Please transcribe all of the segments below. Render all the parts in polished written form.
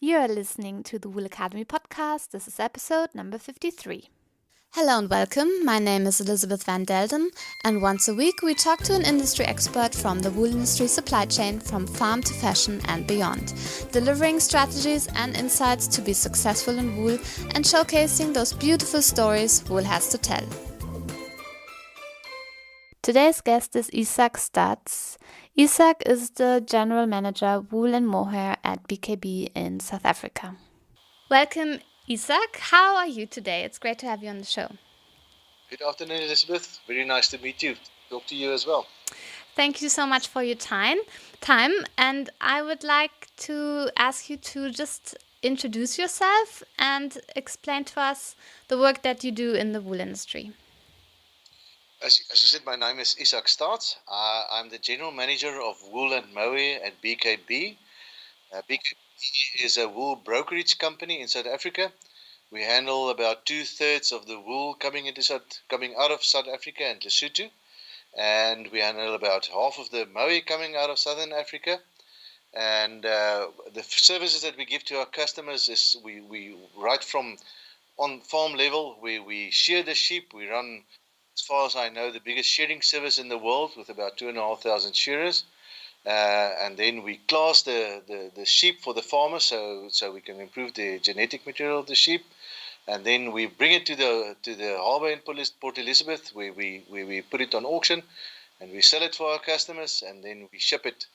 You are listening to the Wool Academy podcast. This is episode number 53. Hello and welcome. My name is Elisabeth van Delden, and once a week we talk to an industry expert from the wool industry supply chain from farm to fashion and beyond, delivering strategies and insights to be successful in wool and showcasing those beautiful stories wool has to tell. Today's guest is Isak Staats. Isak is the general manager Wool and Mohair at BKB in South Africa. Welcome, Isak. How are you today? It's great to have you on the show. Good afternoon, Elisabeth. Very nice to meet you. Talk to you as well. Thank you so much for your time. And I would like to ask you to just introduce yourself and explain to us the work that you do in the wool industry. As you said, my name is Isak Staats. I'm the general manager of Wool and Mohair at BKB. BKB is a wool brokerage company in South Africa. We handle about 2/3 of the wool coming out of South Africa and Lesotho, and we handle about half of the mohair coming out of Southern Africa. And the services that we give to our customers is we right from on farm level, we shear the sheep. We run, as far as I know, the biggest shearing service in the world with about 2,500 shearers. And then we class the sheep for the farmer so we can improve the genetic material of the sheep. And then we bring it to the harbour in Port Elizabeth, where we put it on auction and we sell it for our customers, and then we ship it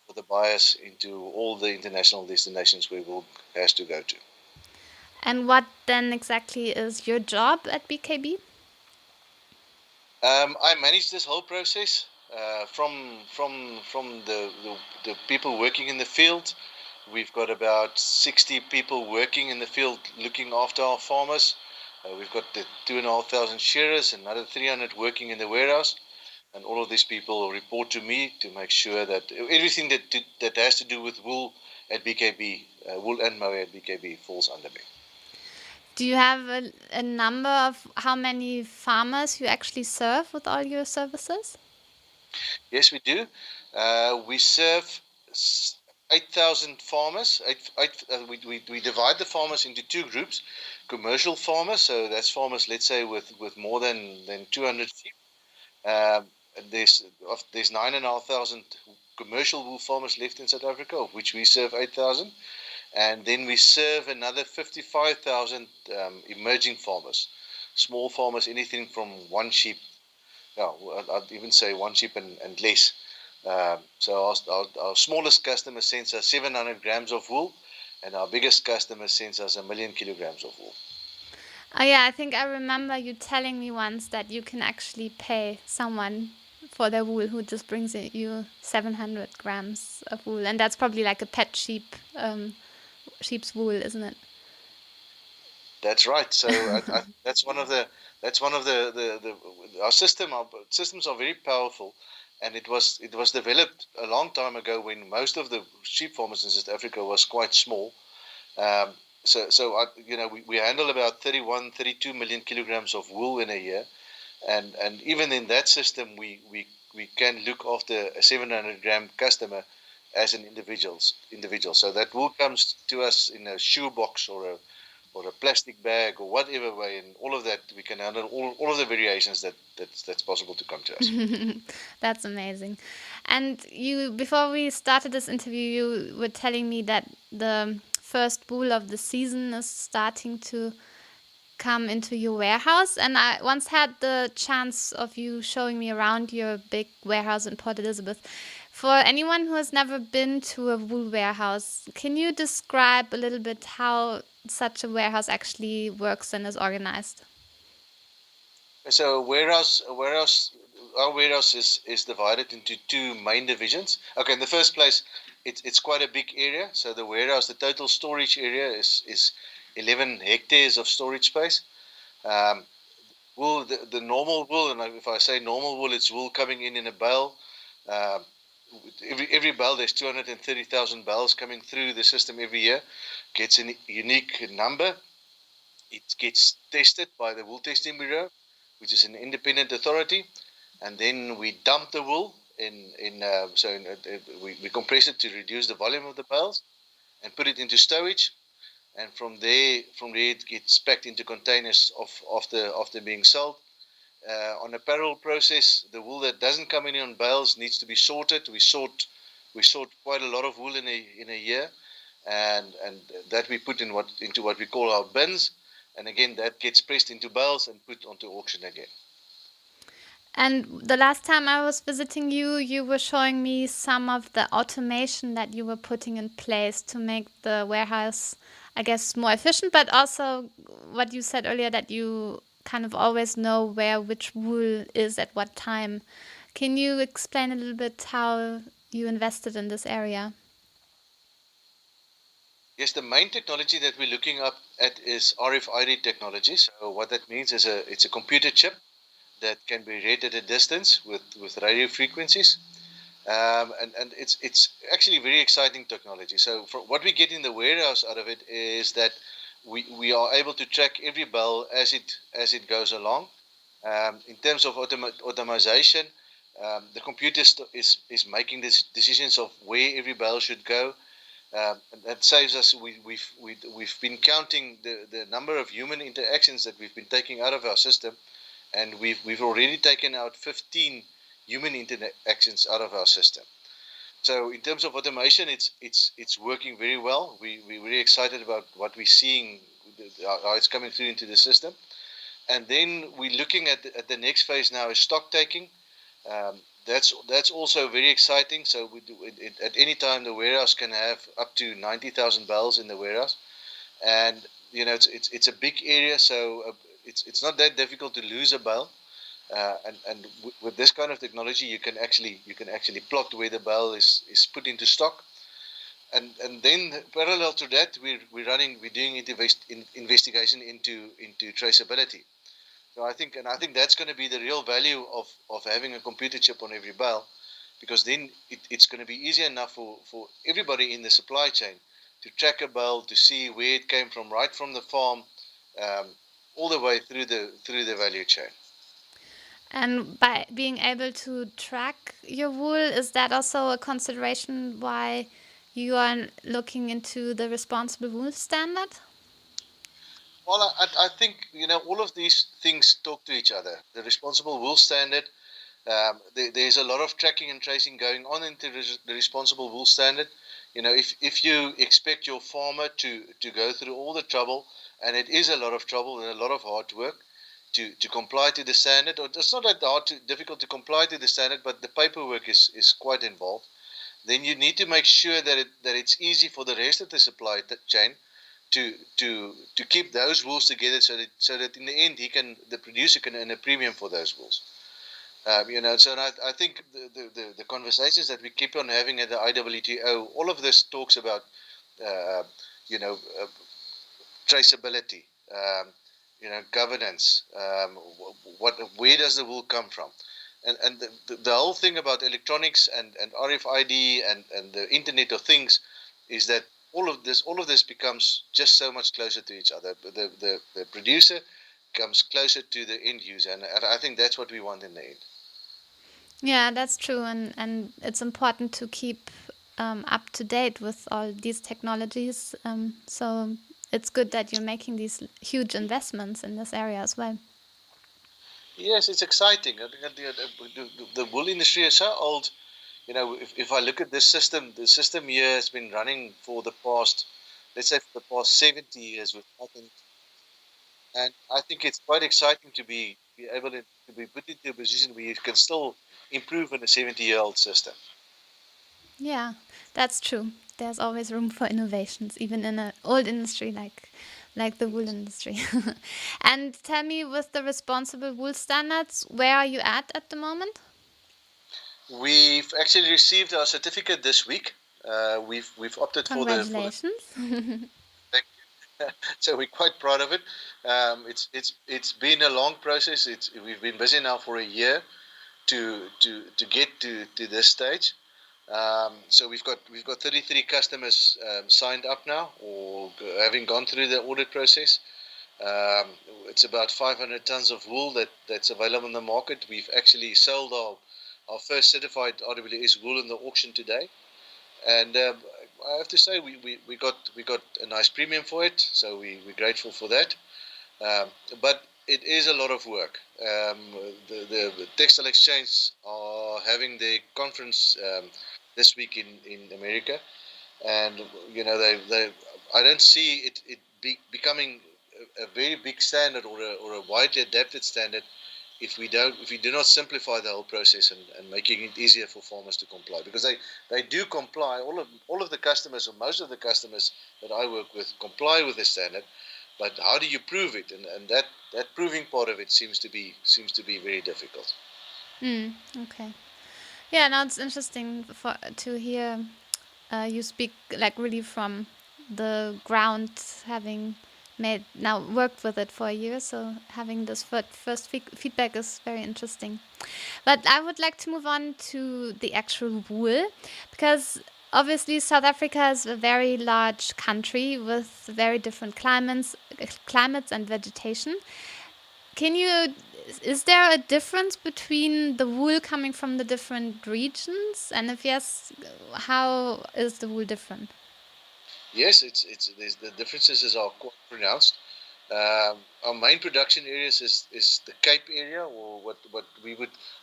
for the buyers into all the international destinations where wool has to go to. And what then exactly is your job at BKB? I manage this whole process from the people working in the field. We've got about 60 people working in the field looking after our farmers. We've got the 2,500 shearers and another 300 working in the warehouse. And all of these people report to me to make sure that everything that has to do with wool at BKB, Wool and Mohair at BKB, falls under me. Do you have a number of how many farmers you actually serve with all your services? Yes, we do. We serve 8,000 farmers. We divide the farmers into two groups. Commercial farmers, so that's farmers, let's say, with more than 200 sheep. There's 9,500 commercial wool farmers left in South Africa, of which we serve 8,000. And then we serve another 55,000 emerging farmers, small farmers, anything from one sheep. I'd even say one sheep and less. So our smallest customer sends us 700 grams of wool, and our biggest customer sends us 1,000,000 kilograms of wool. Oh yeah, I think I remember you telling me once that you can actually pay someone for their wool who just brings you 700 grams of wool, and that's probably like a pet sheep's wool, isn't it? That's right. So that's one of the our systems are very powerful, and it was developed a long time ago when most of the sheep farmers in South Africa was quite small. We handle about 32 million kilograms of wool in a year, and even in that system we can look after a 700 gram customer as an individual. So that wool comes to us in a shoebox or a plastic bag or whatever way, and all of that we can handle all of the variations that's possible to come to us. That's amazing. And before we started this interview, you were telling me that the first wool of the season is starting to come into your warehouse. And I once had the chance of you showing me around your big warehouse in Port Elizabeth. For anyone who has never been to a wool warehouse, can you describe a little bit how such a warehouse actually works and is organized? So our warehouse is divided into two main divisions. Okay, in the first place, it's quite a big area. So the warehouse, the total storage area is 11 hectares of storage space. Wool, the normal wool, and if I say normal wool, it's wool coming in a bale. Every bale, there's 230,000 bales coming through the system every year. Gets a unique number. It gets tested by the Wool Testing Bureau, which is an independent authority, and then we dump the wool we compress it to reduce the volume of the bales, and put it into stowage. And from there it gets packed into containers after being sold. On a parallel process, the wool that doesn't come in on bales needs to be sorted. We sort quite a lot of wool in a year, and that we put into what we call our bins, and again that gets pressed into bales and put onto auction again. And the last time I was visiting you, you were showing me some of the automation that you were putting in place to make the warehouse, I guess, more efficient, but also what you said earlier, that you kind of always know where which wool is at what time. Can you explain a little bit how you invested in this area? Yes, the main technology that we're looking up at is RFID technology. So what that means is it's a computer chip that can be read at a distance with radio frequencies. And it's actually very exciting technology. So for what we get in the warehouse out of it is that we are able to track every bale as it goes along. In terms of automation, the computer is making these decisions of where every bale should go. And that saves us. We've been counting the number of human interactions that we've been taking out of our system, and we've already taken out 15 human interactions out of our system. So in terms of automation, it's working very well. We're really excited about what we're seeing, how it's coming through into the system. And then we're looking at the next phase now is stock taking. That's also very exciting. So at any time the warehouse can have up to 90,000 bales in the warehouse, and it's a big area, so it's not that difficult to lose a bale. And with this kind of technology, you can actually plot where the bale is put into stock, and then parallel to that, we're doing investigation into traceability. So I think that's going to be the real value of having a computer chip on every bale, because then it's going to be easy enough for everybody in the supply chain to track a bale, to see where it came from, right from the farm, um, all the way through the value chain. And by being able to track your wool, is that also a consideration why you are looking into the responsible wool standard? Well, I think all of these things talk to each other. The responsible wool standard. There's a lot of tracking and tracing going on into the responsible wool standard. If you expect your farmer to go through all the trouble, and it is a lot of trouble and a lot of hard work to comply to the standard, or it's not that difficult to comply to the standard, but the paperwork is quite involved. Then you need to make sure that it's easy for the rest of the supply chain to keep those wools together, so that in the end the producer can earn a premium for those wools. So I think the conversations that we keep on having at the IWTO, all of this talks about uh, you know uh, traceability, governance. Where does the wool come from? And the whole thing about electronics and RFID and the Internet of Things is that all of this becomes just so much closer to each other. The producer comes closer to the end user, and I think that's what we want in the end. Yeah, that's true, and it's important to keep up to date with all these technologies. So it's good that you're making these huge investments in this area as well. Yes, it's exciting. I think the wool industry is so old. If I look at this system, the system here has been running for the past, let's say, for the past 70 years with nothing. And I think it's quite exciting to be able to be put into a position where you can still improve on a 70-year-old system. Yeah, that's true. There's always room for innovations, even in an old industry like the wool industry. And tell me, with the responsible wool standards, where are you at the moment? We've actually received our certificate this week. We've opted for the Congratulations. so we're quite proud of it. It's been a long process. We've been busy now for a year to get to this stage. So we've got 33 customers signed up now, or having gone through the audit process. Um, it's about 500 tons of wool that's available in the market. We've actually sold our first certified RWS wool in the auction today, and I have to say we got a nice premium for it, so we're grateful for that. Um, but it is a lot of work. The Textile Exchange are having their conference this week in America, and they I don't see it becoming a very big standard or a widely adapted standard if we do not simplify the whole process and making it easier for farmers to comply, because they do comply. All of the customers, or most of the customers that I work with, comply with the standard, but how do you prove it? And that proving part of it seems to be very difficult. Okay. Yeah, now it's interesting to hear you speak like really from the ground, having worked with it for a year. So having this first feedback is very interesting. But I would like to move on to the actual wool, because obviously South Africa is a very large country with very different climates and vegetation. Is there a difference between the wool coming from the different regions? And if yes, how is the wool different? Yes, the differences are quite pronounced. Our main production areas is the Cape area, or what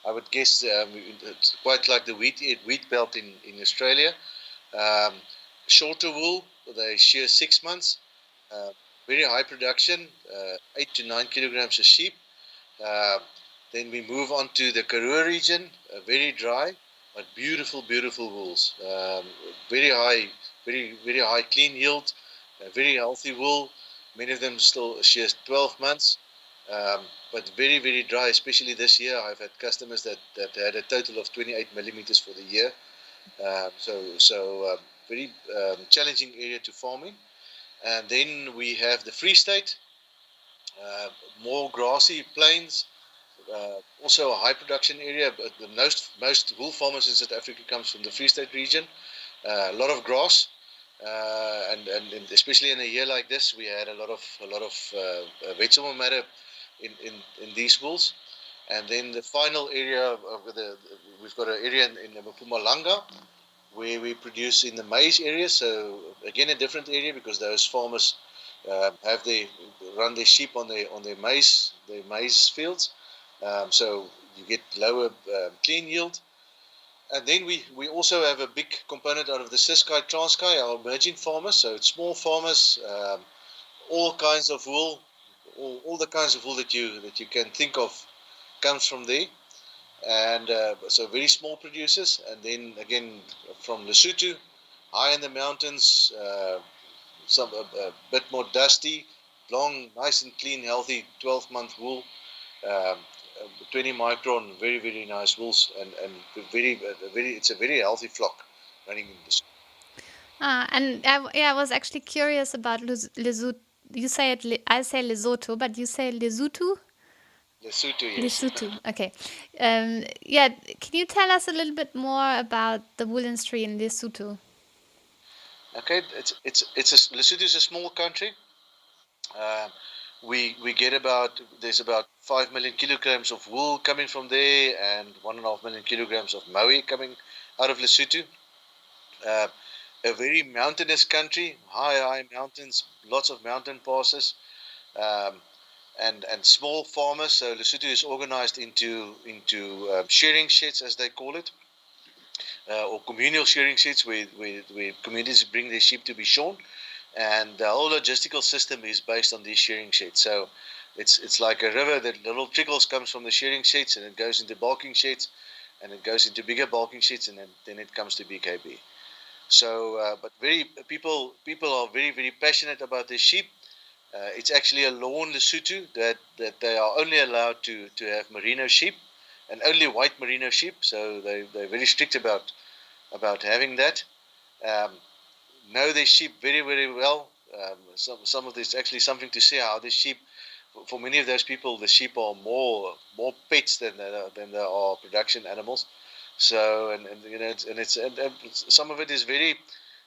I would guess, it's quite like the wheat belt in Australia. Um, Shorter wool, they shear 6 months. Uh, Very high production, 8 to 9 kilograms a sheep. Uh, then we move on to the Karoo region, very dry but beautiful wools. Very high, very high clean yield, very healthy wool. Many of them still shears 12 months, but very dry. Especially this year, I've had customers that had a total of 28 millimeters for the year. Very challenging area to farm in. And then we have the Free State, uh, more grassy plains, also a high production area, but the most wool farmers in South Africa comes from the Free State region. A lot of grass, and especially in a year like this, we had a lot of vegetable matter in these wools. And then the final area we've got an area in Mpumalanga where we produce in the maize area. So again, a different area, because those farmers have they run their sheep on their maize fields. So you get lower clean yield. And then we also have a big component out of the Ciskei, Transkei, our emerging farmers. So it's small farmers, all kinds of wool, all the kinds of wool that you can think of comes from there. And so very small producers. And then again from Lesotho, high in the mountains, some a bit more dusty, long, nice and clean, healthy 12-month wool. Um, 20 micron, very nice wools, and it's a very healthy flock running in this. And I was actually curious about Lesotho. You say it, I say Lesotho, but you say Lesotho? Lesotho, yes. Lesotho. Okay. Yeah. Can you tell us a little bit more about the wool industry in Lesotho? Okay, Lesotho is a small country. Uh, we get there's about 5 million kilograms of wool coming from there, and 1.5 million kilograms of maui coming out of Lesotho. Uh, a very mountainous country, high mountains, lots of mountain passes. Um, and small farmers. So Lesotho is organized into shearing sheds, as they call it, or communal shearing sheds, where communities bring their sheep to be shorn, and the whole logistical system is based on these shearing sheds. So it's like a river that little trickles comes from the shearing sheds, and it goes into bulking sheds, and it goes into bigger bulking sheds, and then it comes to BKB. So, but very people are very passionate about their sheep. It's actually a law in Lesotho that they are only allowed to have merino sheep, and only white merino sheep. So they're very strict about having that. Um, know their sheep very well. Some of this actually something to say how the sheep. For many of those people, the sheep are more pets than they are production animals. So and some of it is very,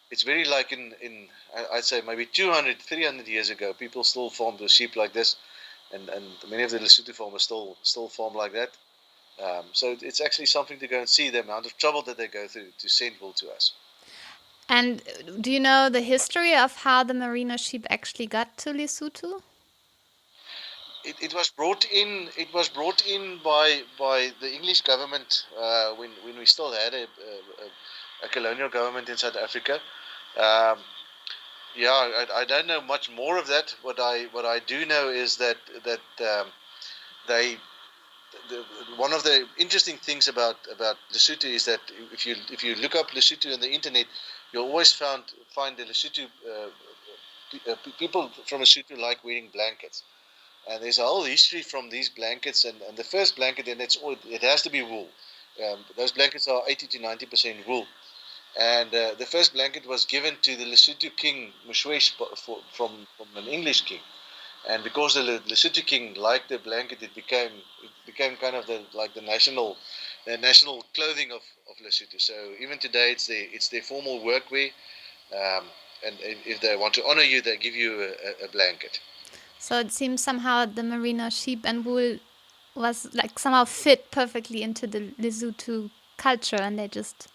it's very like I'd say maybe 200, 300 years ago, people still farmed the sheep like this, and many of the Lesotho farmers still farm like that. So it's actually something to go and see the amount of trouble that they go through to send wool to us. And do you know the history of how the merino sheep actually got to Lesotho? It was brought in. It was brought in by the English government when we still had a colonial government in South Africa. Um, yeah, I don't know much more of that. What I do know is that they the, one of the interesting things about Lesotho is that if you look up Lesotho on the internet, you'll always find the Lesotho people from Lesotho like wearing blankets, and there's a whole history from these blankets. And the first blanket, and it has to be wool. Those blankets are 80 to 90% wool. And the first blanket was given to the Lesotho king Moshoeshoe from an English king. And because the Lesotho king liked the blanket, it became kind of the national clothing of Lesotho. So even today, it's their formal workwear. Um, and if they want to honor you, they give you a blanket. So it seems somehow the merino sheep and wool was like somehow fit perfectly into the Lesotho culture, and they just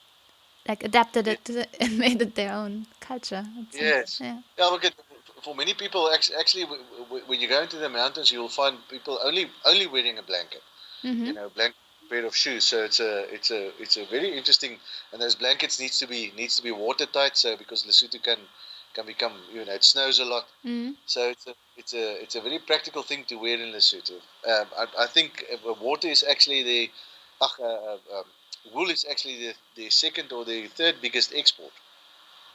like adapted Yeah. it and made it their own culture. It seems, Yes. yeah. Yeah, look at for many people, actually, when you go into the mountains, you'll find people only wearing a blanket. Mm-hmm. Blanket pair of shoes. So it's a very interesting, and those blankets needs to be watertight. So because Lesotho can become, it snows a lot. Mm. So it's a very practical thing to wear in Lesotho. I think water is actually wool is actually the second or the third biggest export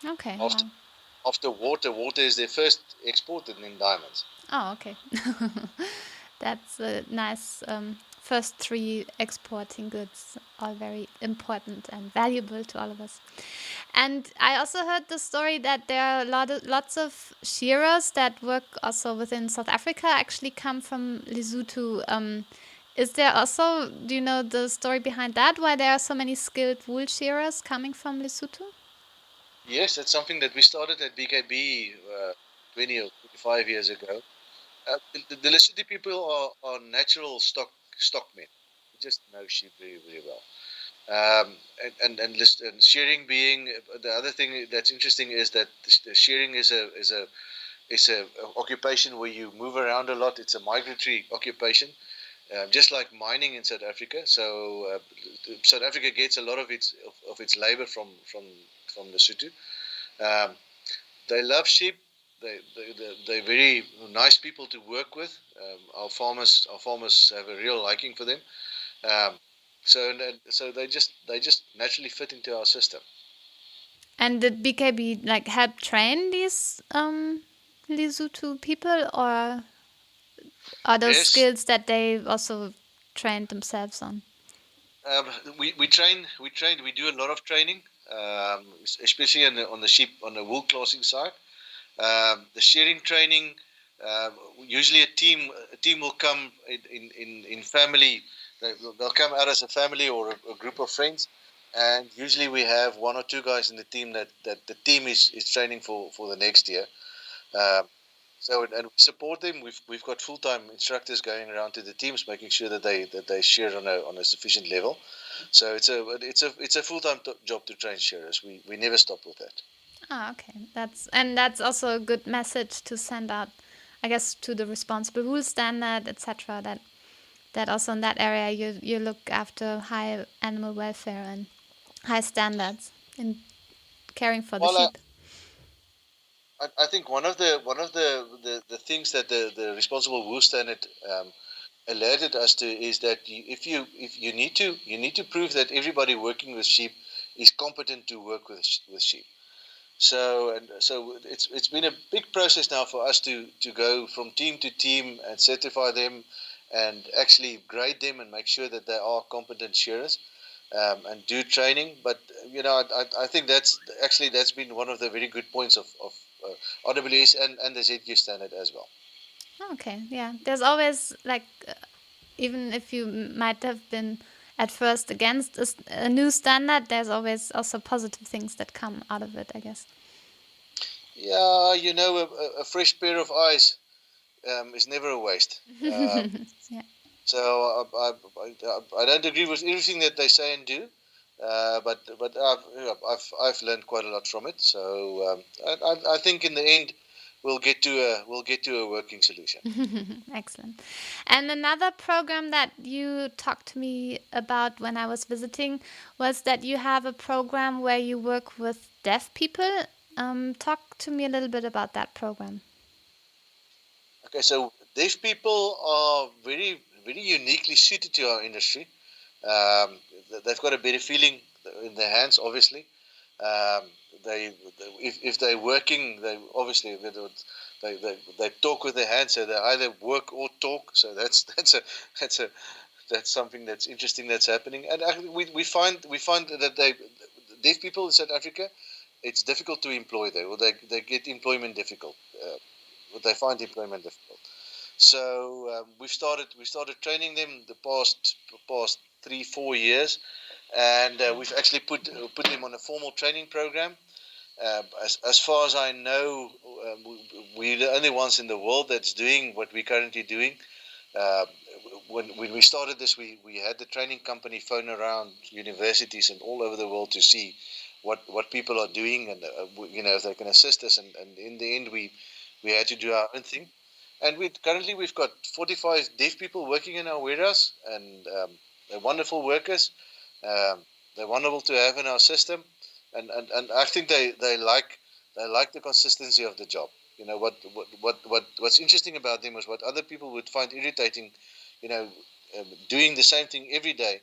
Okay. after Wow. after water. Water is their first export, and then diamonds. Oh, okay. That's a nice first three exporting goods, all very important and valuable to all of us. And I also heard the story that there are lots of shearers that work also within South Africa actually come from Lesotho. Is there also, do you know the story behind that? Why there are so many skilled wool shearers coming from Lesotho? Yes, that's something that we started at BKB 20 or 25 years ago. The Lesotho people are natural stockmen. They just know sheep very, very well. And shearing being the other thing that's interesting is that the shearing is a occupation where you move around a lot. It's a migratory occupation, just like mining in South Africa. So South Africa gets a lot of its labor from Lesotho. Um, they love sheep. They're very nice people to work with. Our farmers have a real liking for them. Um, so they just naturally fit into our system. And did BKB like help train these Lesotho people, or are those Yes, skills that they also trained themselves on? um, we do a lot of training, especially on the sheep on the wool classing side. The shearing training. Usually a team will come in family. They'll come out as a family or a group of friends, and usually we have one or two guys in the team that the team is training for the next year. Um, and we support them. We've got full time instructors going around to the teams, making sure that they shear on a sufficient level. So it's a full time job to train shearers. We never stop with that. Ah, okay. That's also a good message to send out, I guess, to the responsible wool standard, etc. That also in that area you look after high animal welfare and high standards in caring for the Well, sheep. I think one of the things that the responsible wool standard alerted us to is that if you need to prove that everybody working with sheep is competent to work with sheep. So it's been a big process now for us to go from team to team and certify them and actually grade them and make sure that they are competent shearers, and do training. But I think that's been one of the very good points of RWS and the ZQ standard as well. Okay, yeah. There's always like even if you might have been at first against a new standard, there's always also positive things that come out of it, I guess. Yeah, a fresh pair of eyes is never a waste. Yeah. So I don't agree with everything that they say and do, But I've learned quite a lot from it. So I think in the end we'll get to a working solution. Excellent. And another program that you talked to me about when I was visiting was that you have a program where you work with deaf people. Talk to me a little bit about that program. Okay, so deaf people are very uniquely suited to our industry. They've got a better feeling in their hands, obviously. Um, if they're working, they obviously they talk with their hands, so they either work or talk. So that's a that's something that's interesting that's happening. And actually, we find that deaf people in South Africa, it's difficult to employ there, or they get employment difficult. They find employment difficult. So we started training them the past 3-4 years, and we've actually put them on a formal training program. As far as I know, we're the only ones in the world that's doing what we're currently doing. Uh, when we started this, we had the training company phone around universities and all over the world to see what people are doing, and if they can assist us. And in the end, we had to do our own thing. And we've got 45 deaf people working in our warehouse, and they're wonderful workers. They're wonderful to have in our system, and I think they like the consistency of the job. What's interesting about them is what other people would find irritating. You know, doing the same thing every day.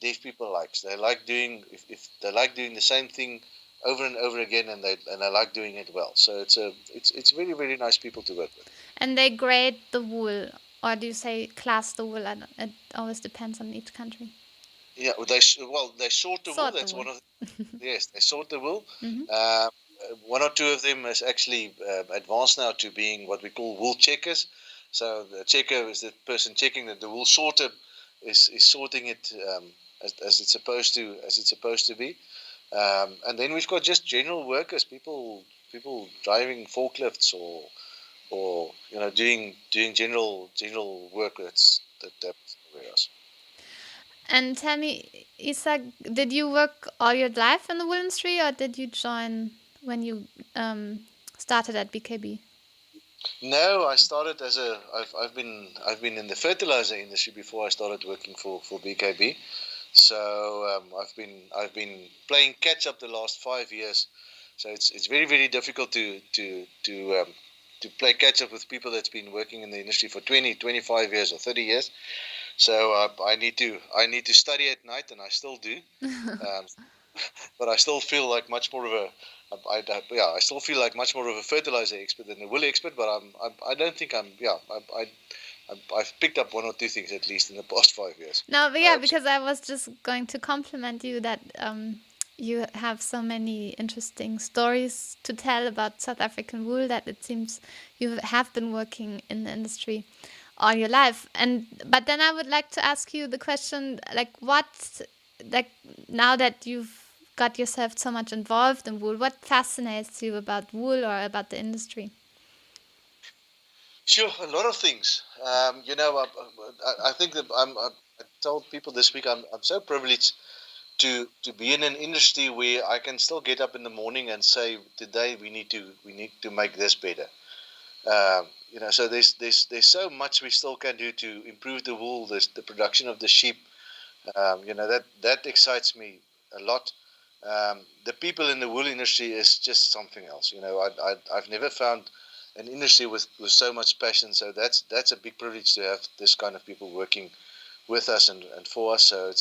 Deaf people likes. They like doing if they like doing the same thing over and over again, and they like doing it well. So it's very very nice people to work with. And they grade the wool, or do you say class the wool? It always depends on each country. Yeah, they sort the wool. Sort the That's wool. one of yes, they sort the wool. Hmm. One or two of them is actually advanced now to being what we call wool checkers. So the checker is the person checking that the wool sorter is sorting it as it's supposed to be. And then we've got just general workers, people driving forklifts or doing general work that's everywhere else. And tell me, Isak, did you work all your life in the wool industry, or did you join when you started at BKB? No, I started as a. I've been in the fertilizer industry before I started working for BKB. So I've been playing catch up the last 5 years. So it's very very difficult to play catch up with people that's been working in the industry for 20, 25 years or 30 years. So I need to study at night, and I still do. Um, but I still feel like much more of a I still feel like much more of a fertilizer expert than a wool expert. But I don't think I'm yeah I've picked up one or two things at least in the past 5 years. No, but I yeah, hope so. because I was just going to compliment you that you have so many interesting stories to tell about South African wool that it seems you have been working in the industry all your life. And but then I would like to ask you the question, like what, like now that you've got yourself so much involved in wool, what fascinates you about wool or about the industry? Sure, a lot of things. I think that I told people this week I'm so privileged to be in an industry where I can still get up in the morning and say today we need to make this better. So there's so much we still can do to improve the wool, the production of the sheep. That excites me a lot. The people in the wool industry is just something else. I've never found an industry with so much passion. So that's a big privilege to have this kind of people working with us and for us. So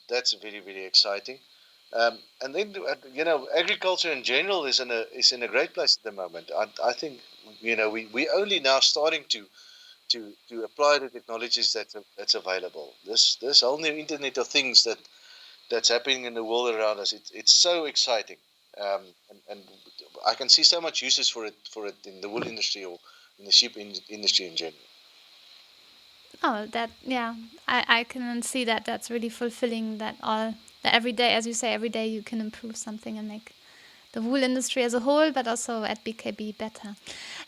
that's very very exciting. And then agriculture in general is in a great place at the moment. I think we only now starting to apply the technologies that's available. This whole new Internet of Things that's happening in the world around us. It's so exciting, and I can see so much uses for it in the wool industry or in the sheep industry in general. Oh, that yeah, I can see that. That's really fulfilling. That every day, as you say, every day you can improve something and make the wool industry as a whole, but also at BKB better.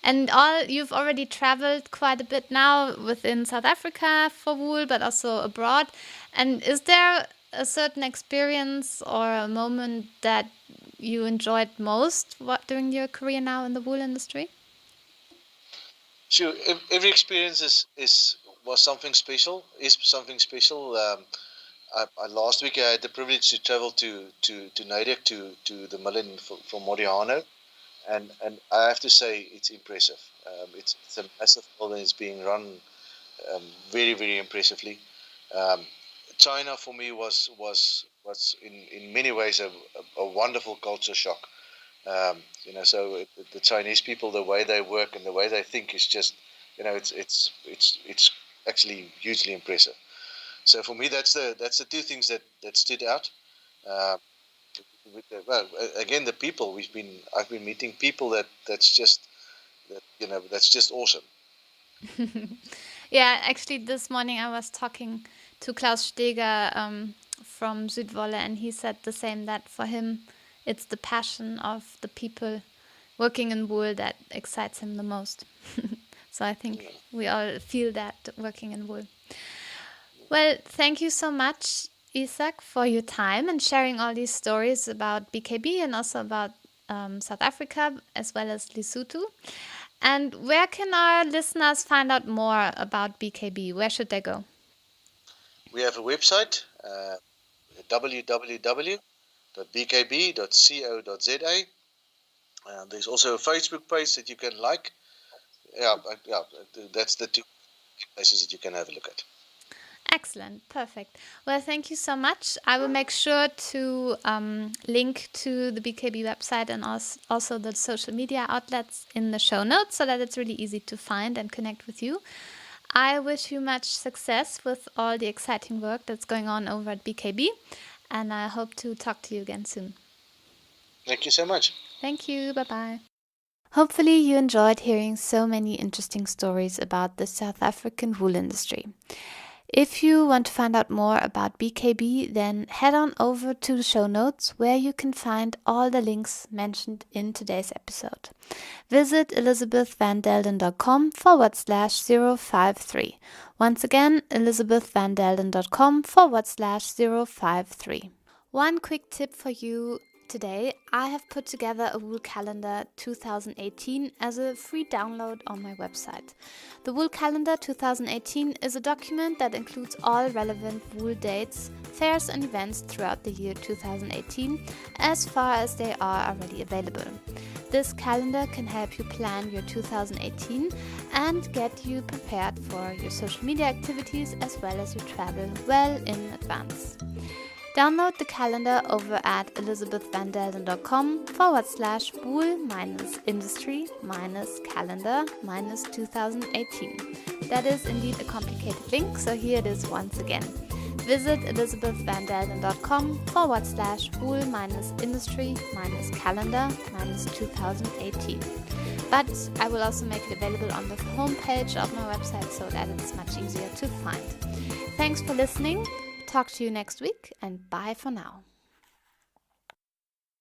And all you've already traveled quite a bit now within South Africa for wool, but also abroad. And is there a certain experience or a moment that you enjoyed most during your career now in the wool industry? Sure. Every experience was something special. Is something special. Last week I had the privilege to travel to Nidec to the mill from Moriano, and I have to say it's impressive. It's a massive mill and it's being run very very impressively. Um, China for me was in many ways a wonderful culture shock. So the Chinese people, the way they work and the way they think is just, it's actually hugely impressive. So for me, that's the two things that stood out. Uh, again, the people I've been meeting people that's just awesome. Yeah, actually, this morning I was talking to Klaus Steger from Südwolle, and he said the same, that for him, it's the passion of the people working in wool that excites him the most. So I think we all feel that working in wool. Well, thank you so much, Isak, for your time and sharing all these stories about BKB and also about South Africa as well as Lesotho. And where can our listeners find out more about BKB? Where should they go? We have a website, www.bkb.co.za. There's also a Facebook page that you can like. Yeah, that's the two places that you can have a look at. Excellent. Perfect. Well, thank you so much. I will make sure to link to the BKB website and also the social media outlets in the show notes so that it's really easy to find and connect with you. I wish you much success with all the exciting work that's going on over at BKB, and I hope to talk to you again soon. Thank you so much. Thank you. Bye-bye. Hopefully you enjoyed hearing so many interesting stories about the South African wool industry. If you want to find out more about BKB, then head on over to the show notes where you can find all the links mentioned in today's episode. Visit elisabethvandelden.com/053. Once again, elisabethvandelden.com/053. One quick tip for you today. I have put together a Wool Calendar 2018 as a free download on my website. The Wool Calendar 2018 is a document that includes all relevant wool dates, fairs and events throughout the year 2018 as far as they are already available. This calendar can help you plan your 2018 and get you prepared for your social media activities as well as your travel well in advance. Download the calendar over at elisabethvandelden.com/wool-industry-calendar-2018. That is indeed a complicated link, so here it is once again. Visit elisabethvandelden.com/wool-industry-calendar-2018. But I will also make it available on the homepage of my website so that it's much easier to find. Thanks for listening. Talk to you next week, and bye for now.